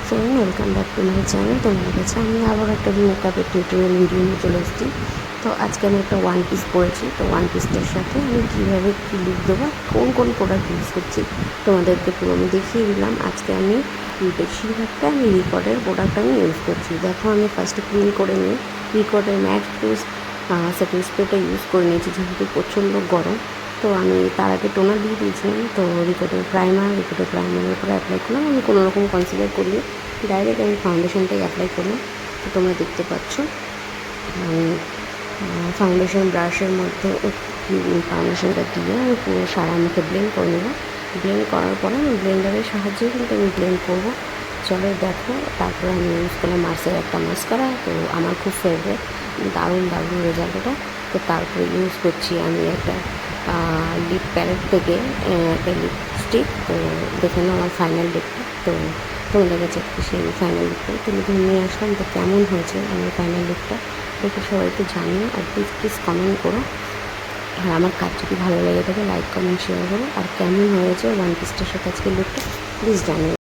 Friend, welcome back to my channel. তোমাদের কাছে আমি আবার একটা মেকআপের টিউটোরিয়াল ভিডিও নিয়ে চলে এসেছি। তো আজকে আমি একটা ওয়ান পিস পরেছি। তো ওয়ান পিসটার সাথে আমি কীভাবে কী লুক দেবো, কোন কোন প্রোডাক্ট ইউজ করছি তোমাদেরকে পুরো আমি দেখিয়ে দিলাম। আজকে আমি বেশিরভাগটা আমি রিকর্ডের প্রোডাক্ট আমি ইউজ করছি। দেখো, আমি ফার্স্টে ক্লিন করে নিই রিকর্ডের ম্যাট ফেস সেটিং স্প্রেটা ইউজ করে নিয়েছি, যেহেতু প্রচণ্ড গরম। তো আমি তার আগে টোনার দিয়ে দিয়েছিলাম। তো রিকর্ডের প্রাইমারের উপরে অ্যাপ্লাই করলাম। আমি কোনো রকম কনসিলার করিনি, ডাইরেক্ট আমি ফাউন্ডেশনটাই অ্যাপ্লাই করলাম। তো তোমরা দেখতে পাচ্ছ আমি ফাউন্ডেশন ব্রাশের মধ্যে ফাউন্ডেশনটা দিয়ে আমি পুরো সারা মুখে ব্লেন্ড করে নেব। ব্লেন্ড করার পরে আমি ব্লেন্ডারের সাহায্যে কিন্তু আমি ব্লেন্ড করবো। চলো দেখো, তারপরে আমি ইউজ করলাম মার্সের একটা মাস্কারা। তো আমার খুব ফেভারিট, দারুণ রেজাল্ট ওটা। তো তারপরে ইউজ করছি আমি একটা লিপ প্যালেট থেকে একটা লিপস্টিক। তো দেখে নাও আমার ফাইনাল লুকটা। তো তোমাদের কাছে সেই ফাইনাল লুকটা তুলে ধরে নিয়ে আসলাম। তো কেমন হয়েছে আমার ফাইনাল লুকটা দেখে সবাই একটু জানিও, আর প্লিজ কমেন্ট করো। আর আমার কাজ যদি ভালো লেগে থাকে লাইক কমেন্ট শেয়ার করো। আর কেমন হয়েছে ওয়ান পিসটার সাথে আজকে লুকটা প্লিজ জানিও।